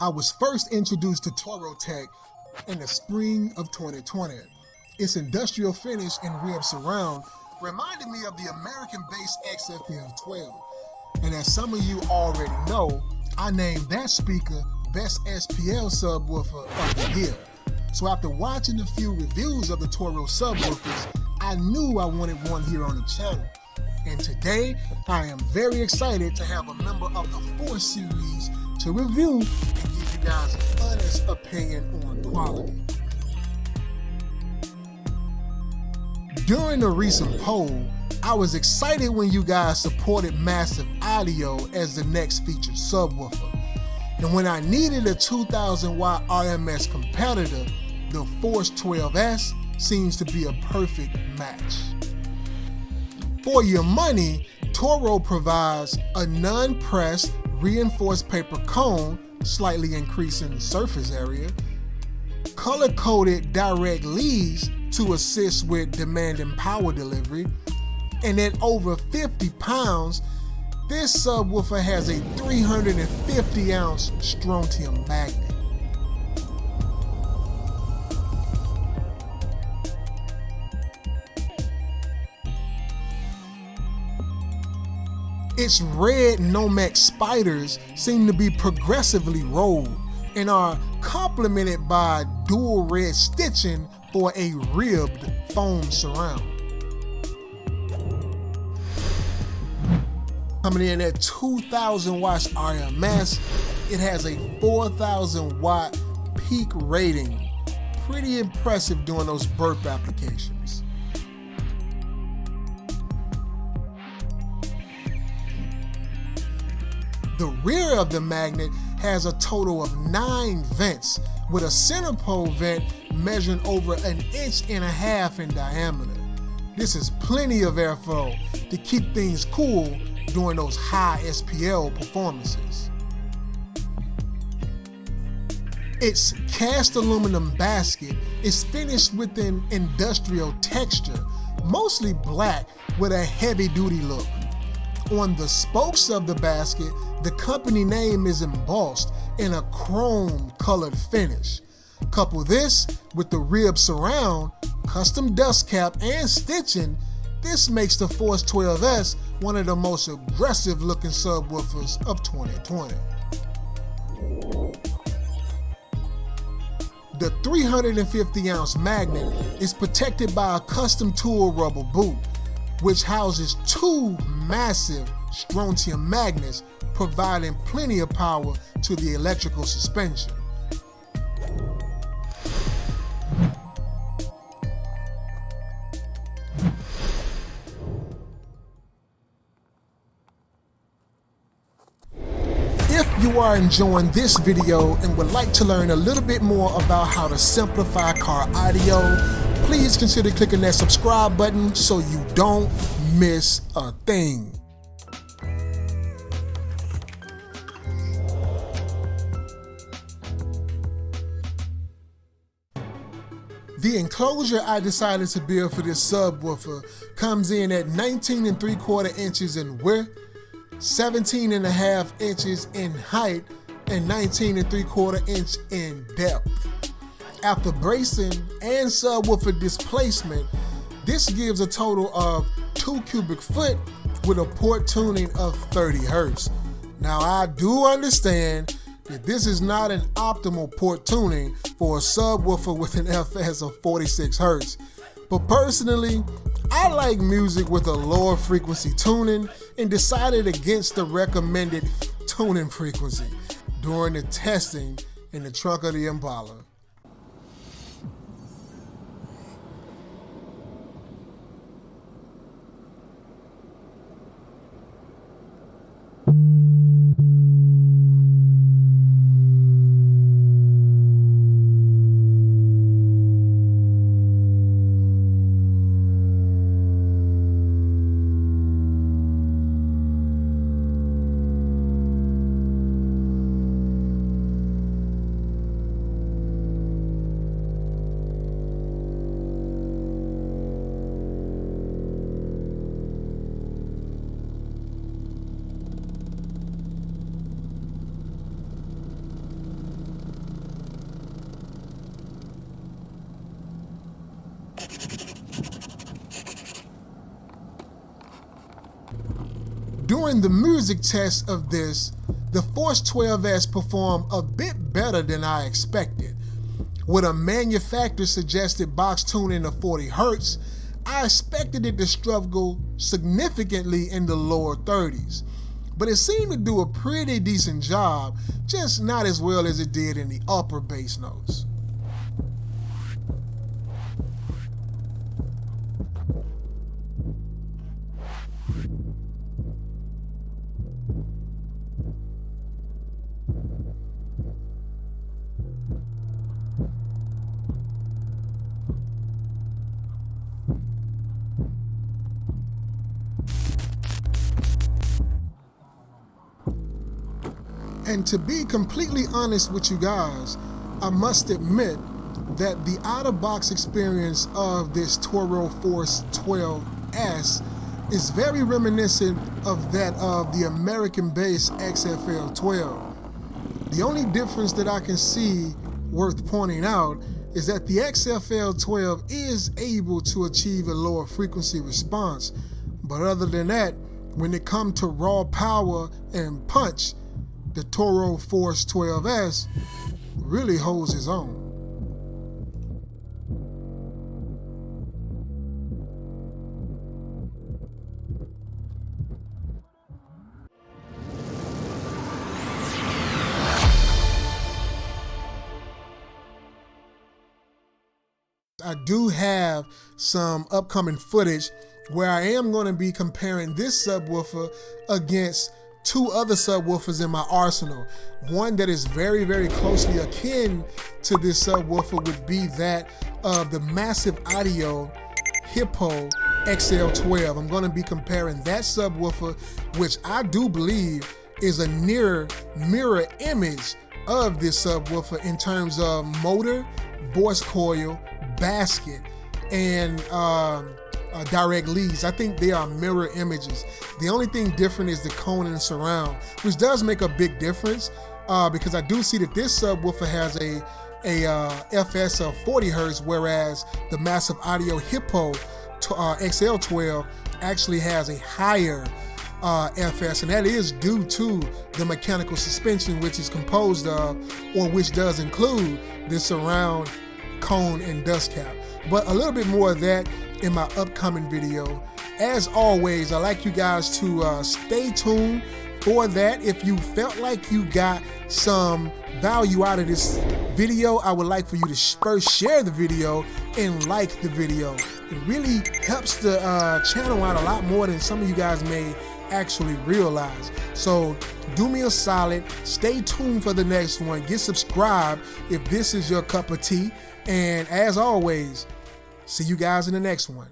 I was first introduced to TORO Tech in the spring of 2020. Its industrial finish and rib surround reminded me of the American Bass XFL-12. And as some of you already know, I named that speaker Best SPL Subwoofer of the Year. So after watching a few reviews of the TORO subwoofers, I knew I wanted one here on the channel. And today, I am very excited to have a member of the Force series to review and give you guys an honest opinion on quality. During the recent poll, I was excited when you guys supported Massive Audio as the next featured subwoofer. And when I needed a 2000 Watt RMS competitor, the Force 12S seems to be a perfect match. For your money, TORO provides a non-pressed reinforced paper cone, slightly increasing surface area, color-coded direct leads to assist with demanding power delivery, and at over 50 pounds, this subwoofer has a 350 ounce strontium magnet. Its red Nomex spiders seem to be progressively rolled and are complemented by dual red stitching for a ribbed foam surround. Coming in at 2000 watts RMS, it has a 4000 watt peak rating. Pretty impressive doing those burp applications. The rear of the magnet has a total of 9 vents, with a center pole vent measuring over 1.5 inches in diameter. This is plenty of airflow to keep things cool during those high SPL performances. Its cast aluminum basket is finished with an industrial texture, mostly black with a heavy-duty look. On the spokes of the basket, the company name is embossed in a chrome-colored finish. Couple this with the rib surround, custom dust cap, and stitching, this makes the Force 12S one of the most aggressive-looking subwoofers of 2020. The 350-ounce magnet is protected by a custom tool rubber boot, which houses 2 massive strontium magnets, providing plenty of power to the electrical suspension. If you are enjoying this video and would like to learn a little bit more about how to simplify car audio, please consider clicking that subscribe button so you don't miss a thing. The enclosure I decided to build for this subwoofer comes in at 19 3/4 inches in width, 17.5 inches in height, and 19 3/4 inch in depth. After bracing and subwoofer displacement, this gives a total of 2 cubic foot with a port tuning of 30 Hertz. Now I do understand that this is not an optimal port tuning for a subwoofer with an FS of 46 Hertz, but personally, I like music with a lower frequency tuning and decided against the recommended tuning frequency during the testing in the trunk of the Impala. During the music test of this, the Force 12S performed a bit better than I expected. With a manufacturer suggested box tuning of 40 Hz, I expected it to struggle significantly in the lower 30s, but it seemed to do a pretty decent job, just not as well as it did in the upper bass notes. And to be completely honest with you guys, I must admit that the out-of-box experience of this TORO Force 12S is very reminiscent of that of the American Bass XFL-12. The only difference that I can see worth pointing out is that the XFL-12 is able to achieve a lower frequency response, but other than that, when it comes to raw power and punch, the TORO Force 12S really holds its own. I do have some upcoming footage where I am going to be comparing this subwoofer against two other subwoofers in my arsenal. One that is very, very closely akin to this subwoofer would be that of the Massive Audio Hippo XL12. I'm going to be comparing that subwoofer, which I do believe is a near mirror image of this subwoofer in terms of motor, voice coil, basket, and direct leads. I think they are mirror images. The only thing different is the cone and surround, which does make a big difference because I do see that this subwoofer has a FS of 40 Hz, whereas the Massive Audio Hippo XL12 actually has a higher FS, and that is due to the mechanical suspension, which is composed of, or which does include, the surround, cone, and dust cap. But a little bit more of that in my upcoming video. As always, I'd like you guys to stay tuned for that. If you felt like you got some value out of this video, I would like for you to first share the video and like the video. It really helps the channel out a lot more than some of you guys may actually realize. So do me a solid, stay tuned for the next one, get subscribed if this is your cup of tea, and as always, see you guys in the next one.